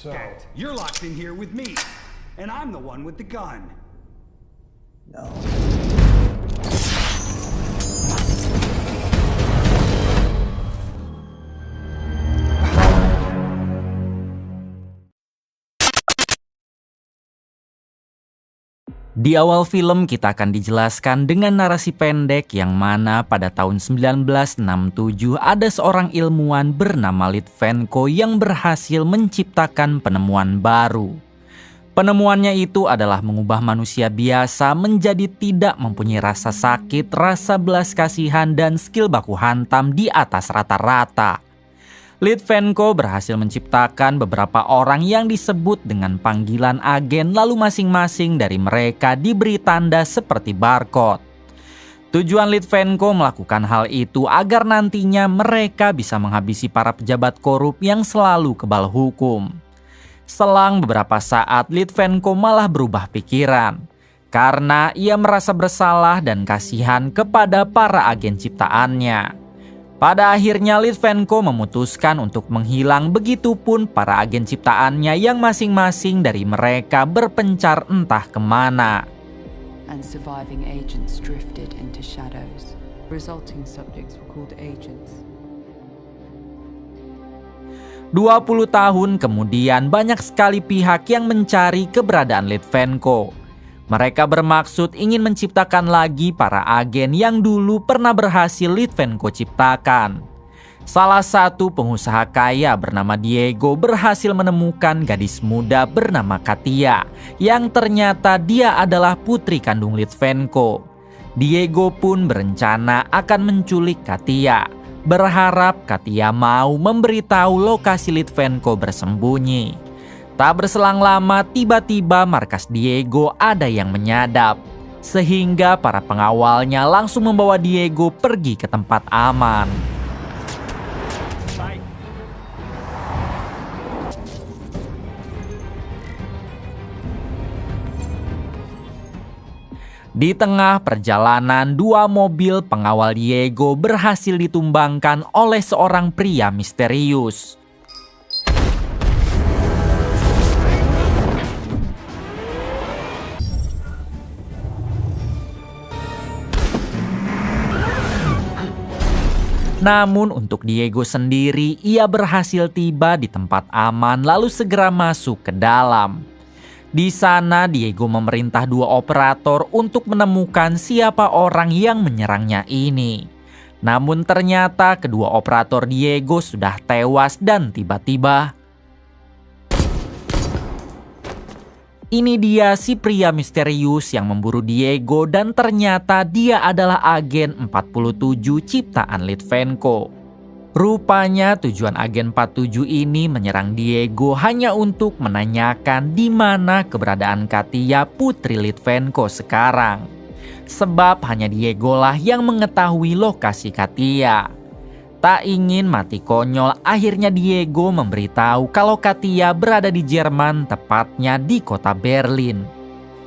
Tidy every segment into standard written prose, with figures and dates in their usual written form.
Cat, you're locked in here with me, and I'm the one with the gun. No. Di awal film kita akan dijelaskan dengan narasi pendek yang mana pada tahun 1967 ada seorang ilmuwan bernama Litvenko yang berhasil menciptakan penemuan baru. Penemuannya itu adalah mengubah manusia biasa menjadi tidak mempunyai rasa sakit, rasa belas kasihan, dan skill baku hantam di atas rata-rata. Litvenko berhasil menciptakan beberapa orang yang disebut dengan panggilan agen, lalu masing-masing dari mereka diberi tanda seperti barcode. Tujuan Litvenko melakukan hal itu agar nantinya mereka bisa menghabisi para pejabat korup yang selalu kebal hukum. Selang beberapa saat, Litvenko malah berubah pikiran karena ia merasa bersalah dan kasihan kepada para agen ciptaannya. Pada akhirnya Litvenko memutuskan untuk menghilang, begitupun para agen ciptaannya yang masing-masing dari mereka berpencar entah kemana. And surviving agents drifted into shadows. Resulting subjects were called agents. 20 tahun kemudian banyak sekali pihak yang mencari keberadaan Litvenko. Mereka bermaksud ingin menciptakan lagi para agen yang dulu pernah berhasil Litvenko ciptakan. Salah satu pengusaha kaya bernama Diego berhasil menemukan gadis muda bernama Katia yang ternyata dia adalah putri kandung Litvenko. Diego pun berencana akan menculik Katia, berharap Katia mau memberitahu lokasi Litvenko bersembunyi. Tak berselang lama, tiba-tiba markas Diego ada yang menyadap, sehingga para pengawalnya langsung membawa Diego pergi ke tempat aman. Di tengah perjalanan, dua mobil pengawal Diego berhasil ditumbangkan oleh seorang pria misterius. Namun untuk Diego sendiri, ia berhasil tiba di tempat aman lalu segera masuk ke dalam. Di sana Diego memerintah dua operator untuk menemukan siapa orang yang menyerangnya ini. Namun ternyata kedua operator Diego sudah tewas dan tiba-tiba ini dia si pria misterius yang memburu Diego dan ternyata dia adalah agen 47 ciptaan Litvenko. Rupanya tujuan agen 47 ini menyerang Diego hanya untuk menanyakan di mana keberadaan Katia putri Litvenko sekarang. Sebab hanya Diego lah yang mengetahui lokasi Katia. Tak ingin mati konyol, akhirnya Diego memberitahu kalau Katia berada di Jerman, tepatnya di kota Berlin.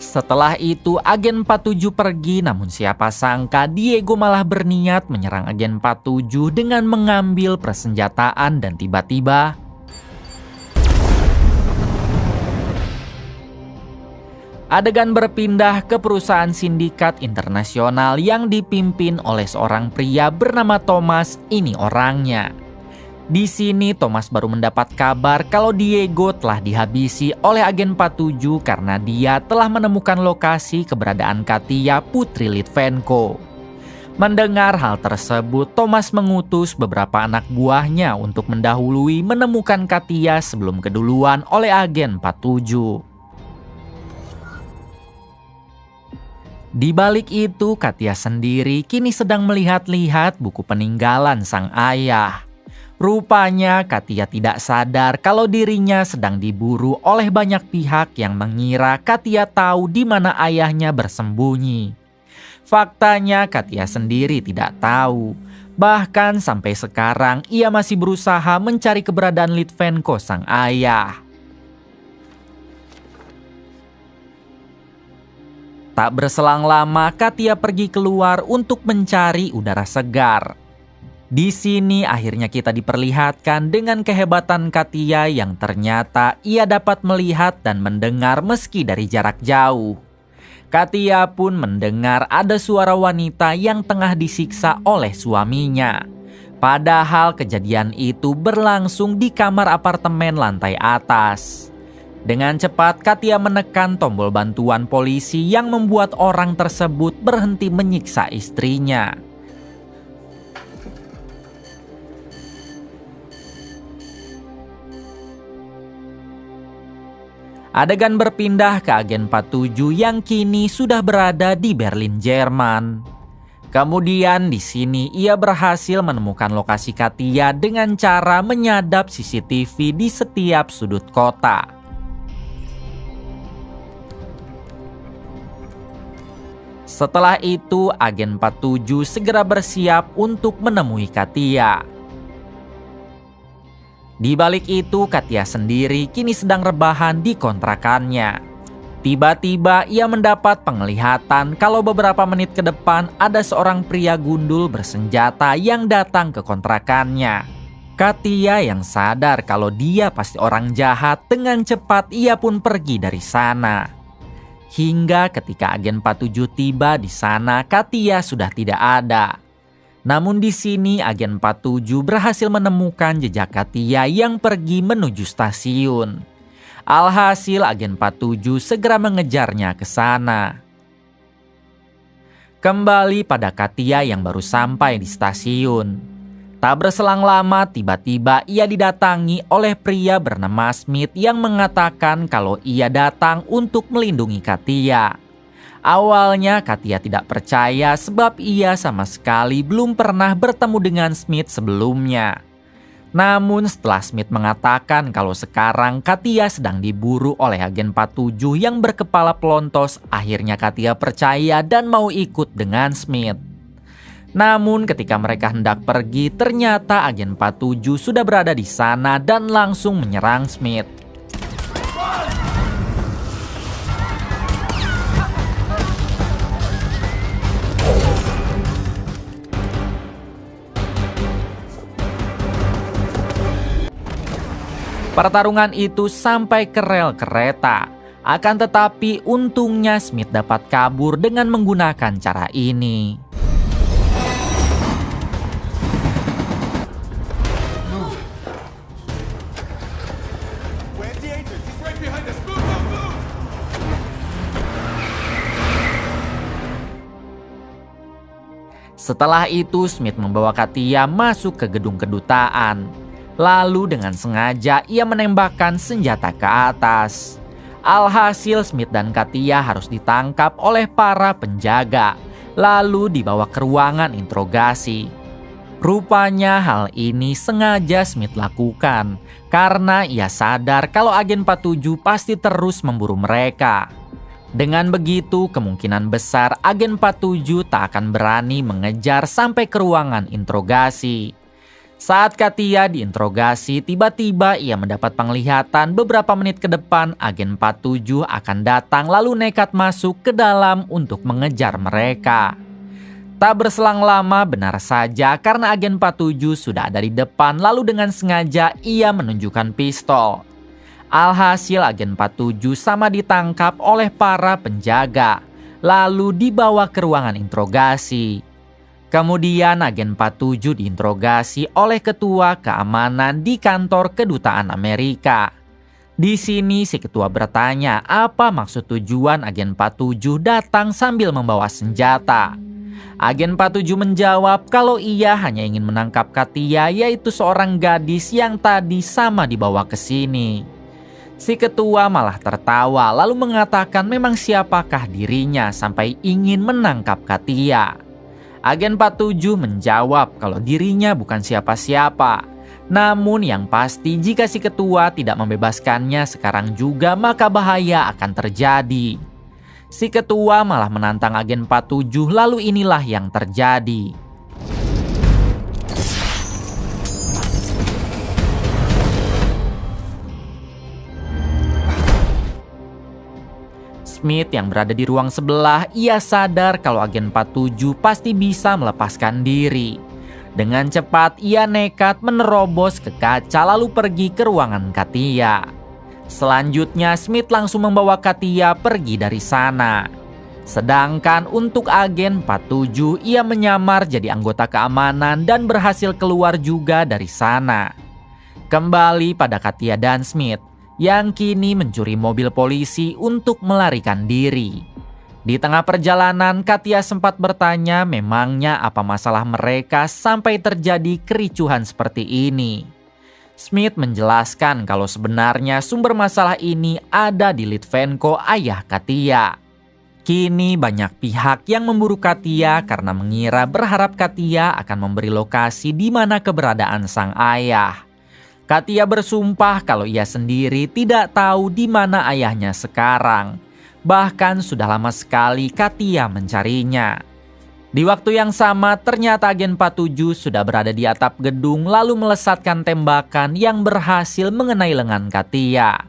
Setelah itu agen 47 pergi, namun siapa sangka Diego malah berniat menyerang agen 47 dengan mengambil persenjataan dan tiba-tiba adegan berpindah ke perusahaan sindikat internasional yang dipimpin oleh seorang pria bernama Thomas. Ini orangnya. Di sini Thomas baru mendapat kabar kalau Diego telah dihabisi oleh agen 47 karena dia telah menemukan lokasi keberadaan Katia putri Litvenko. Mendengar hal tersebut, Thomas mengutus beberapa anak buahnya untuk mendahului menemukan Katia sebelum keduluan oleh agen 47. Di balik itu, Katia sendiri kini sedang melihat-lihat buku peninggalan sang ayah. Rupanya Katia tidak sadar kalau dirinya sedang diburu oleh banyak pihak yang mengira Katia tahu di mana ayahnya bersembunyi. Faktanya Katia sendiri tidak tahu. Bahkan sampai sekarang ia masih berusaha mencari keberadaan Litvenko sang ayah. Tak berselang lama, Katia pergi keluar untuk mencari udara segar. Di sini akhirnya kita diperlihatkan dengan kehebatan Katia yang ternyata ia dapat melihat dan mendengar meski dari jarak jauh. Katia pun mendengar ada suara wanita yang tengah disiksa oleh suaminya. Padahal kejadian itu berlangsung di kamar apartemen lantai atas. Dengan cepat Katia menekan tombol bantuan polisi yang membuat orang tersebut berhenti menyiksa istrinya. Adegan berpindah ke agen 47 yang kini sudah berada di Berlin, Jerman. Kemudian di sini ia berhasil menemukan lokasi Katia dengan cara menyadap CCTV di setiap sudut kota. Setelah itu, agen 47 segera bersiap untuk menemui Katia. Di balik itu, Katia sendiri kini sedang rebahan di kontrakannya. Tiba-tiba ia mendapat penglihatan kalau beberapa menit ke depan ada seorang pria gundul bersenjata yang datang ke kontrakannya. Katia yang sadar kalau dia pasti orang jahat, dengan cepat ia pun pergi dari sana. Hingga ketika agen 47 tiba di sana, Katia sudah tidak ada. Namun di sini agen 47 berhasil menemukan jejak Katia yang pergi menuju stasiun. Alhasil agen 47 segera mengejarnya ke sana. Kembali pada Katia yang baru sampai di stasiun. Tak berselang lama tiba-tiba ia didatangi oleh pria bernama Smith yang mengatakan kalau ia datang untuk melindungi Katia. Awalnya Katia tidak percaya sebab ia sama sekali belum pernah bertemu dengan Smith sebelumnya. Namun setelah Smith mengatakan kalau sekarang Katia sedang diburu oleh agen 47 yang berkepala pelontos, akhirnya Katia percaya dan mau ikut dengan Smith. Namun ketika mereka hendak pergi, ternyata agen 47 sudah berada di sana dan langsung menyerang Smith. Pertarungan itu sampai ke rel kereta. Akan tetapi untungnya Smith dapat kabur dengan menggunakan cara ini. Setelah itu Smith membawa Katia masuk ke gedung kedutaan. Lalu dengan sengaja ia menembakkan senjata ke atas. Alhasil Smith dan Katia harus ditangkap oleh para penjaga, lalu dibawa ke ruangan interogasi. Rupanya hal ini sengaja Smith lakukan karena ia sadar kalau agen 47 pasti terus memburu mereka. Dengan begitu kemungkinan besar agen 47 tak akan berani mengejar sampai ke ruangan interogasi. Saat Katia diinterogasi, tiba-tiba ia mendapat penglihatan beberapa menit ke depan agen 47 akan datang lalu nekat masuk ke dalam untuk mengejar mereka. Tak berselang lama benar saja karena agen 47 sudah ada di depan lalu dengan sengaja ia menunjukkan pistol. Alhasil agen 47 sama ditangkap oleh para penjaga lalu dibawa ke ruangan interogasi. Kemudian agen 47 diinterogasi oleh ketua keamanan di kantor kedutaan Amerika. Di sini si ketua bertanya apa maksud tujuan agen 47 datang sambil membawa senjata. Agen 47 menjawab kalau ia hanya ingin menangkap Katia, yaitu seorang gadis yang tadi sama dibawa ke sini. Si ketua malah tertawa lalu mengatakan memang siapakah dirinya sampai ingin menangkap Katia. Agen 47 menjawab kalau dirinya bukan siapa-siapa. Namun yang pasti jika si ketua tidak membebaskannya sekarang juga maka bahaya akan terjadi. Si ketua malah menantang agen 47 lalu inilah yang terjadi. Smith yang berada di ruang sebelah, ia sadar kalau agen 47 pasti bisa melepaskan diri. Dengan cepat ia nekat menerobos ke kaca lalu pergi ke ruangan Katia. Selanjutnya Smith langsung membawa Katia pergi dari sana. Sedangkan untuk agen 47 ia menyamar jadi anggota keamanan dan berhasil keluar juga dari sana. Kembali pada Katia dan Smith yang kini mencuri mobil polisi untuk melarikan diri. Di tengah perjalanan, Katia sempat bertanya memangnya apa masalah mereka sampai terjadi kericuhan seperti ini. Smith menjelaskan kalau sebenarnya sumber masalah ini ada di Litvenko, ayah Katia. Kini banyak pihak yang memburu Katia karena mengira berharap Katia akan memberi lokasi di mana keberadaan sang ayah. Katia bersumpah kalau ia sendiri tidak tahu di mana ayahnya sekarang. Bahkan sudah lama sekali Katia mencarinya. Di waktu yang sama ternyata agen 47 sudah berada di atap gedung lalu melesatkan tembakan yang berhasil mengenai lengan Katia.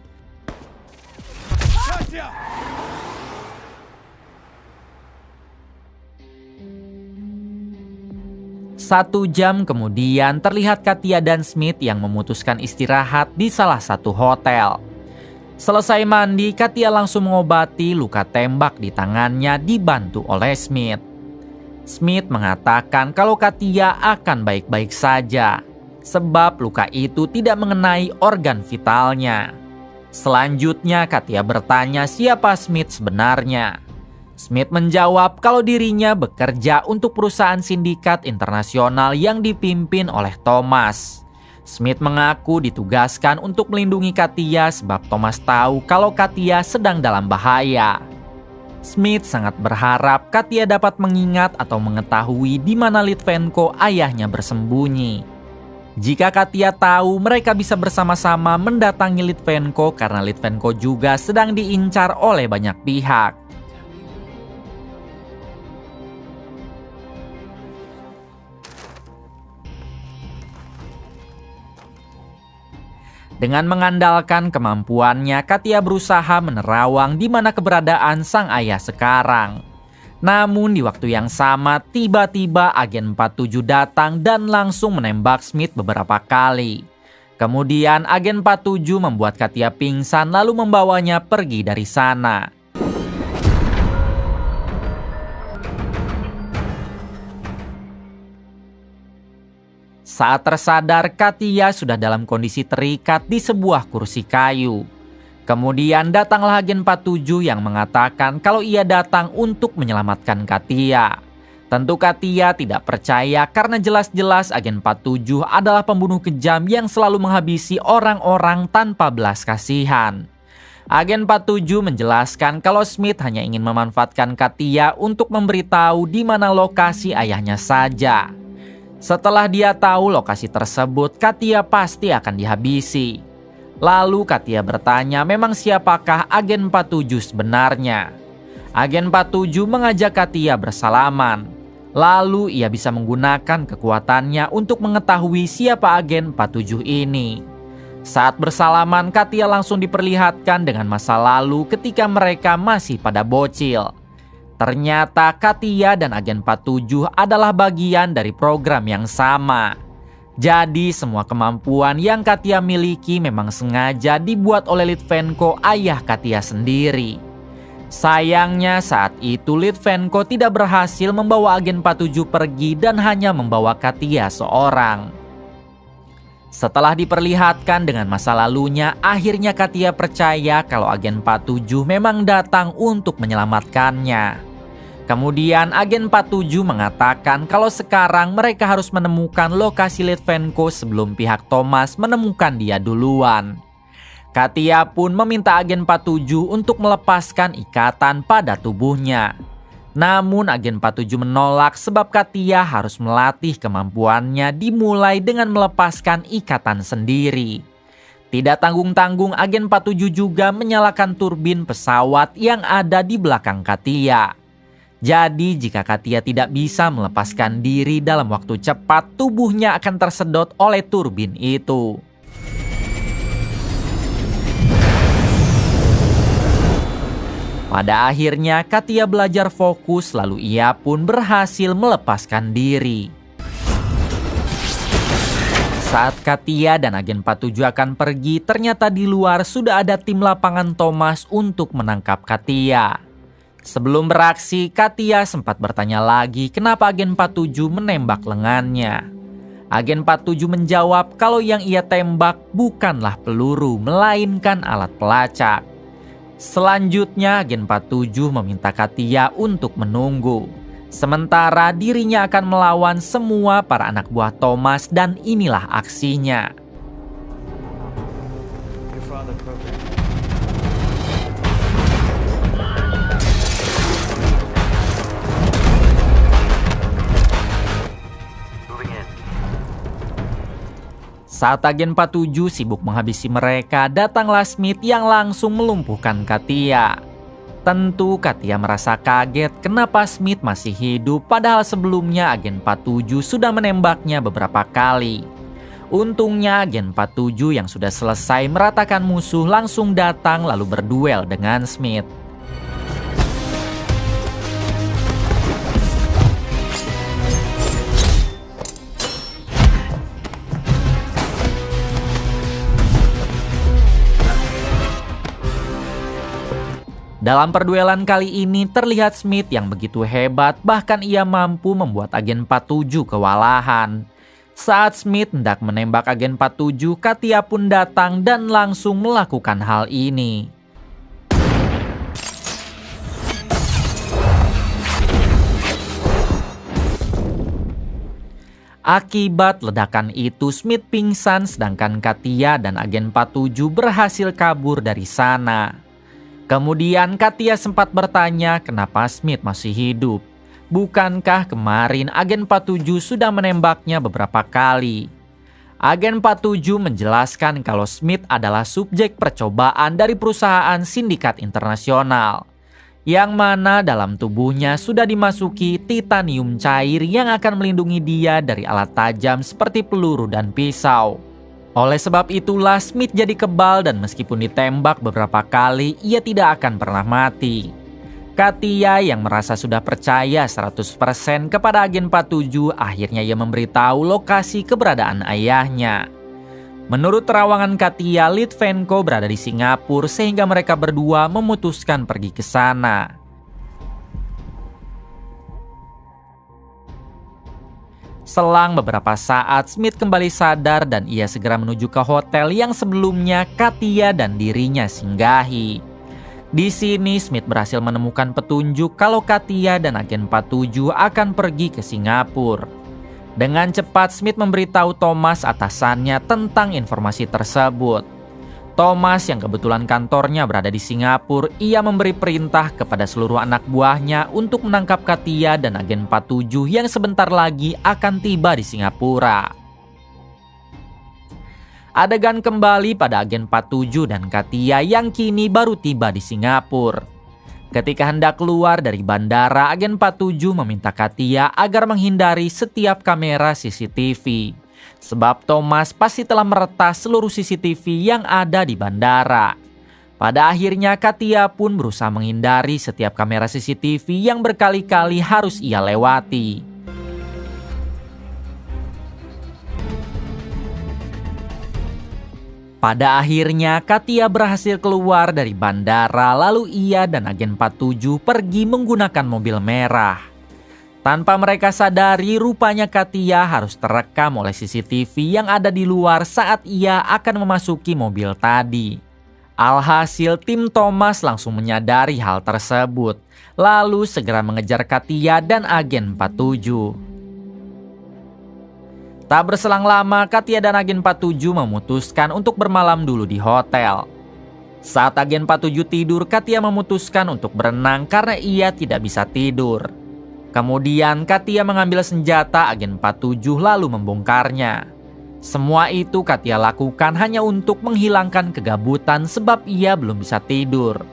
Satu jam kemudian terlihat Katia dan Smith yang memutuskan istirahat di salah satu hotel. Selesai mandi, Katia langsung mengobati luka tembak di tangannya dibantu oleh Smith. Smith mengatakan kalau Katia akan baik-baik saja, sebab luka itu tidak mengenai organ vitalnya. Selanjutnya Katia bertanya siapa Smith sebenarnya. Smith menjawab kalau dirinya bekerja untuk perusahaan sindikat internasional yang dipimpin oleh Thomas. Smith mengaku ditugaskan untuk melindungi Katia sebab Thomas tahu kalau Katia sedang dalam bahaya. Smith sangat berharap Katia dapat mengingat atau mengetahui di mana Litvenko ayahnya bersembunyi. Jika Katia tahu, mereka bisa bersama-sama mendatangi Litvenko karena Litvenko juga sedang diincar oleh banyak pihak. Dengan mengandalkan kemampuannya, Katia berusaha menerawang di mana keberadaan sang ayah sekarang. Namun di waktu yang sama, tiba-tiba agen 47 datang dan langsung menembak Smith beberapa kali. Kemudian agen 47 membuat Katia pingsan lalu membawanya pergi dari sana. Saat tersadar, Katia sudah dalam kondisi terikat di sebuah kursi kayu. Kemudian datanglah agen 47 yang mengatakan kalau ia datang untuk menyelamatkan Katia. Tentu Katia tidak percaya karena jelas-jelas agen 47 adalah pembunuh kejam yang selalu menghabisi orang-orang tanpa belas kasihan. Agen 47 menjelaskan kalau Smith hanya ingin memanfaatkan Katia untuk memberitahu di mana lokasi ayahnya saja. Setelah dia tahu lokasi tersebut, Katia pasti akan dihabisi. Lalu Katia bertanya memang siapakah agen 47 sebenarnya. Agen 47 mengajak Katia bersalaman. Lalu ia bisa menggunakan kekuatannya untuk mengetahui siapa agen 47 ini. Saat bersalaman, Katia langsung diperlihatkan dengan masa lalu ketika mereka masih pada bocil. Ternyata Katia dan agen 47 adalah bagian dari program yang sama. Jadi semua kemampuan yang Katia miliki memang sengaja dibuat oleh Litvenko, ayah Katia sendiri. Sayangnya saat itu Litvenko tidak berhasil membawa agen 47 pergi dan hanya membawa Katia seorang. Setelah diperlihatkan dengan masa lalunya, akhirnya Katia percaya kalau agen 47 memang datang untuk menyelamatkannya. Kemudian agen 47 mengatakan kalau sekarang mereka harus menemukan lokasi Litvenko sebelum pihak Thomas menemukan dia duluan. Katia pun meminta agen 47 untuk melepaskan ikatan pada tubuhnya. Namun agen 47 menolak sebab Katia harus melatih kemampuannya dimulai dengan melepaskan ikatan sendiri. Tidak tanggung-tanggung agen 47 juga menyalakan turbin pesawat yang ada di belakang Katia. Jadi jika Katia tidak bisa melepaskan diri dalam waktu cepat, tubuhnya akan tersedot oleh turbin itu. Pada akhirnya Katia belajar fokus lalu ia pun berhasil melepaskan diri. Saat Katia dan agen 47 akan pergi, ternyata di luar sudah ada tim lapangan Thomas untuk menangkap Katia. Sebelum beraksi, Katia sempat bertanya lagi kenapa agen 47 menembak lengannya. Agen 47 menjawab kalau yang ia tembak bukanlah peluru, melainkan alat pelacak. Selanjutnya, agen 47 meminta Katia untuk menunggu. Sementara dirinya akan melawan semua para anak buah Thomas dan inilah aksinya. Saat agen 47 sibuk menghabisi mereka, datanglah Smith yang langsung melumpuhkan Katia. Tentu Katia merasa kaget kenapa Smith masih hidup padahal sebelumnya agen 47 sudah menembaknya beberapa kali. Untungnya agen 47 yang sudah selesai meratakan musuh langsung datang lalu berduel dengan Smith. Dalam perduelan kali ini terlihat Smith yang begitu hebat, bahkan ia mampu membuat agen 47 kewalahan. Saat Smith hendak menembak agen 47, Katia pun datang dan langsung melakukan hal ini. Akibat ledakan itu, Smith pingsan sedangkan Katia dan agen 47 berhasil kabur dari sana. Kemudian Katia sempat bertanya kenapa Smith masih hidup. Bukankah kemarin agen 47 sudah menembaknya beberapa kali? Agen 47 menjelaskan kalau Smith adalah subjek percobaan dari perusahaan sindikat internasional, yang mana dalam tubuhnya sudah dimasuki titanium cair yang akan melindungi dia dari alat tajam seperti peluru dan pisau. Oleh sebab itulah Smith jadi kebal dan meskipun ditembak beberapa kali, ia tidak akan pernah mati. Katia yang merasa sudah percaya 100% kepada agen 47, akhirnya ia memberitahu lokasi keberadaan ayahnya. Menurut terawangan Katia, Litvenko berada di Singapura sehingga mereka berdua memutuskan pergi ke sana. Selang beberapa saat, Smith kembali sadar dan ia segera menuju ke hotel yang sebelumnya Katia dan dirinya singgahi. Di sini Smith berhasil menemukan petunjuk kalau Katia dan agen 47 akan pergi ke Singapura. Dengan cepat Smith memberitahu Thomas atasannya tentang informasi tersebut. Thomas yang kebetulan kantornya berada di Singapura, ia memberi perintah kepada seluruh anak buahnya untuk menangkap Katia dan agen 47 yang sebentar lagi akan tiba di Singapura. Adegan kembali pada agen 47 dan Katia yang kini baru tiba di Singapura. Ketika hendak keluar dari bandara, agen 47 meminta Katia agar menghindari setiap kamera CCTV. Sebab Thomas pasti telah meretas seluruh CCTV yang ada di bandara. Pada akhirnya Katia pun berusaha menghindari setiap kamera CCTV yang berkali-kali harus ia lewati. Pada akhirnya Katia berhasil keluar dari bandara, lalu ia dan agen 47 pergi menggunakan mobil merah. Tanpa mereka sadari, rupanya Katia harus terekam oleh CCTV yang ada di luar saat ia akan memasuki mobil tadi. Alhasil tim Thomas langsung menyadari hal tersebut, lalu segera mengejar Katia dan agen 47. Tak berselang lama, Katia dan agen 47 memutuskan untuk bermalam dulu di hotel. Saat agen 47 tidur, Katia memutuskan untuk berenang karena ia tidak bisa tidur. Kemudian Katia mengambil senjata agen 47 lalu membongkarnya. Semua itu Katia lakukan hanya untuk menghilangkan kegabutan sebab ia belum bisa tidur.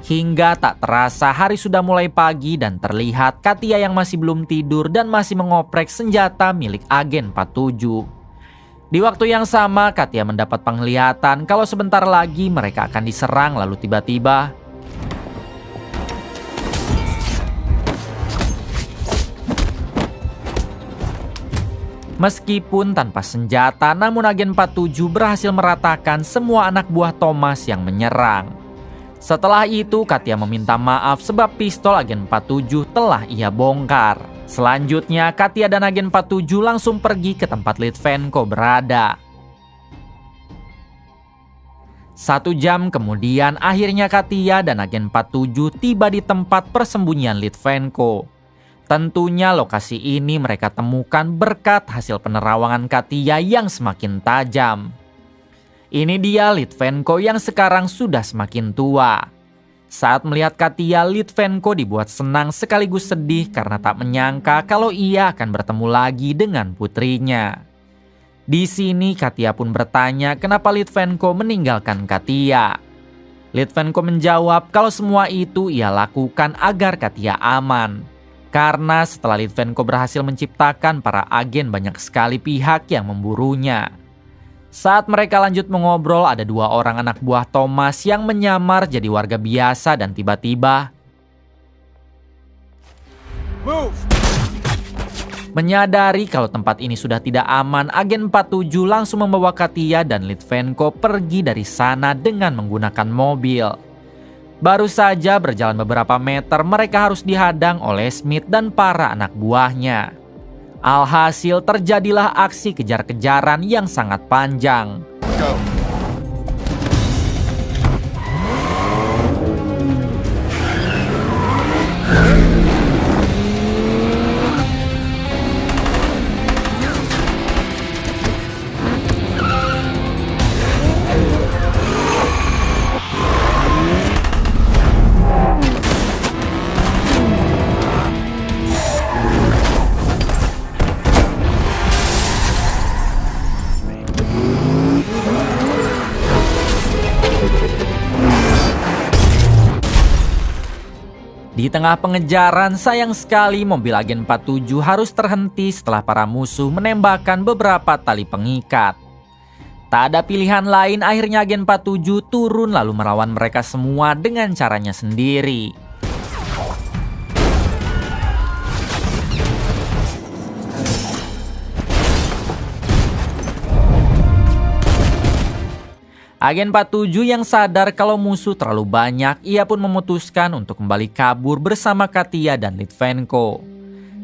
Hingga tak terasa hari sudah mulai pagi dan terlihat Katia yang masih belum tidur dan masih mengoprek senjata milik agen 47. Di waktu yang sama Katia mendapat penglihatan kalau sebentar lagi mereka akan diserang, lalu tiba-tiba Meskipun tanpa senjata, namun agen 47 berhasil meratakan semua anak buah Thomas yang menyerang. Setelah itu, Katia meminta maaf sebab pistol agen 47 telah ia bongkar. Selanjutnya, Katia dan agen 47 langsung pergi ke tempat Litvenko berada. 1 jam kemudian, akhirnya Katia dan agen 47 tiba di tempat persembunyian Litvenko. Tentunya lokasi ini mereka temukan berkat hasil penerawangan Katia yang semakin tajam. Ini dia Litvenko yang sekarang sudah semakin tua. Saat melihat Katia, Litvenko dibuat senang sekaligus sedih karena tak menyangka kalau ia akan bertemu lagi dengan putrinya. Di sini Katia pun bertanya kenapa Litvenko meninggalkan Katia. Litvenko menjawab kalau semua itu ia lakukan agar Katia aman. Karena setelah Litvenko berhasil menciptakan para agen, banyak sekali pihak yang memburunya. Saat mereka lanjut mengobrol, ada 2 orang anak buah Thomas yang menyamar jadi warga biasa dan tiba-tiba menyadari kalau tempat ini sudah tidak aman. Agen 47 langsung membawa Katia dan Litvenko pergi dari sana dengan menggunakan mobil. Baru saja berjalan beberapa meter, mereka harus dihadang oleh Smith dan para anak buahnya. Alhasil terjadilah aksi kejar-kejaran yang sangat panjang. Di tengah pengejaran, sayang sekali mobil agen 47 harus terhenti setelah para musuh menembakkan beberapa tali pengikat. Tak ada pilihan lain, akhirnya agen 47 turun lalu melawan mereka semua dengan caranya sendiri. Agen 47 yang sadar kalau musuh terlalu banyak, ia pun memutuskan untuk kembali kabur bersama Katia dan Litvenko.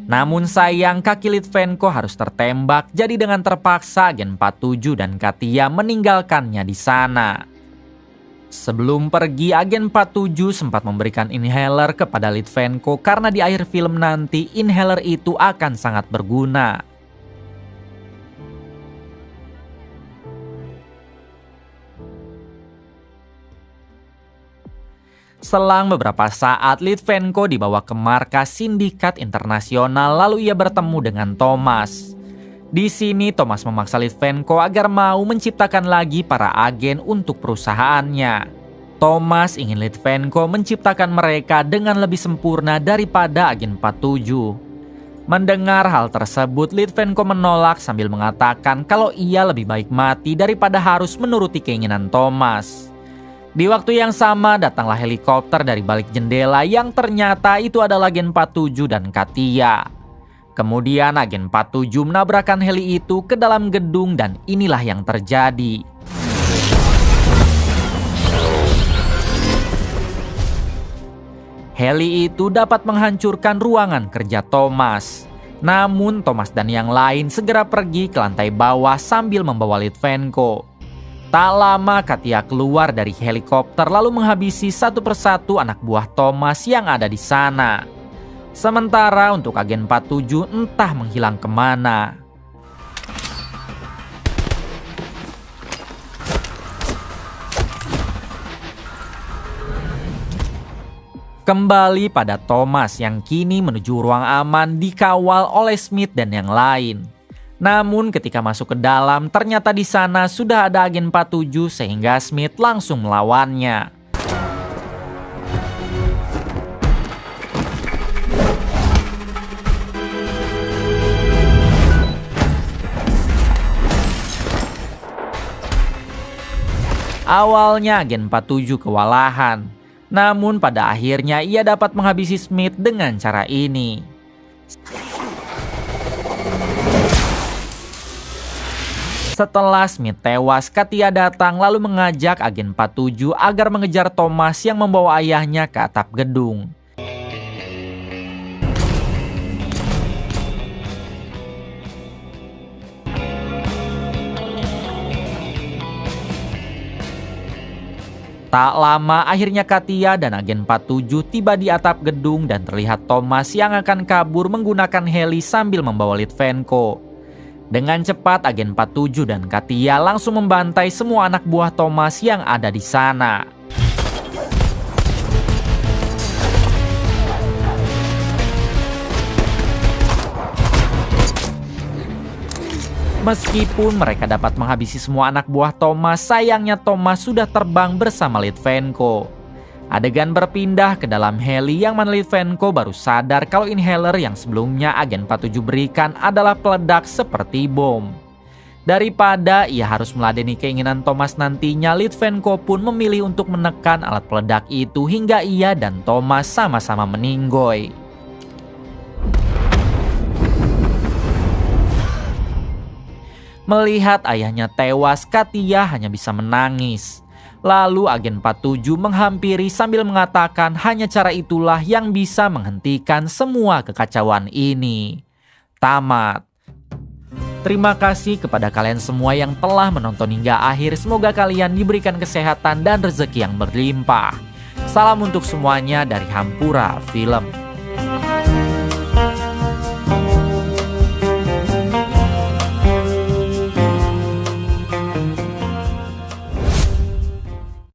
Namun sayang, kaki Litvenko harus tertembak, jadi dengan terpaksa agen 47 dan Katia meninggalkannya di sana. Sebelum pergi, agen 47 sempat memberikan inhaler kepada Litvenko karena di akhir film nanti inhaler itu akan sangat berguna. Selang beberapa saat, Litvenko dibawa ke markas sindikat internasional lalu ia bertemu dengan Thomas. Di sini Thomas memaksa Litvenko agar mau menciptakan lagi para agen untuk perusahaannya. Thomas ingin Litvenko menciptakan mereka dengan lebih sempurna daripada agen 47. Mendengar hal tersebut, Litvenko menolak sambil mengatakan kalau ia lebih baik mati daripada harus menuruti keinginan Thomas. Di waktu yang sama datanglah helikopter dari balik jendela yang ternyata itu adalah agen 47 dan Katia. Kemudian agen 47 menabrakkan heli itu ke dalam gedung dan inilah yang terjadi. Heli itu dapat menghancurkan ruangan kerja Thomas. Namun Thomas dan yang lain segera pergi ke lantai bawah sambil membawa Litvenko. Tak lama Katia keluar dari helikopter lalu menghabisi satu persatu anak buah Thomas yang ada di sana. Sementara untuk agen 47 entah menghilang kemana. Kembali pada Thomas yang kini menuju ruang aman dikawal oleh Smith dan yang lain. Namun ketika masuk ke dalam, ternyata di sana sudah ada agen 47 sehingga Smith langsung melawannya. Awalnya agen 47 kewalahan, namun pada akhirnya ia dapat menghabisi Smith dengan cara ini. Setelah Smith tewas, Katia datang lalu mengajak agen 47 agar mengejar Thomas yang membawa ayahnya ke atap gedung. Tak lama akhirnya Katia dan agen 47 tiba di atap gedung dan terlihat Thomas yang akan kabur menggunakan heli sambil membawa Litvenko. Dengan cepat agen 47 dan Katia langsung membantai semua anak buah Thomas yang ada di sana. Meskipun mereka dapat menghabisi semua anak buah Thomas, sayangnya Thomas sudah terbang bersama Litvenko. Adegan berpindah ke dalam heli yang mana Litvenko baru sadar kalau inhaler yang sebelumnya agen 47 berikan adalah peledak seperti bom. Daripada ia harus meladeni keinginan Thomas nantinya, Litvenko pun memilih untuk menekan alat peledak itu hingga ia dan Thomas sama-sama meninggoy. Melihat ayahnya tewas, Katia hanya bisa menangis. Lalu agen 47 menghampiri sambil mengatakan hanya cara itulah yang bisa menghentikan semua kekacauan ini. Tamat. Terima kasih kepada kalian semua yang telah menonton hingga akhir. Semoga kalian diberikan kesehatan dan rezeki yang berlimpah. Salam untuk semuanya dari Hampura Film.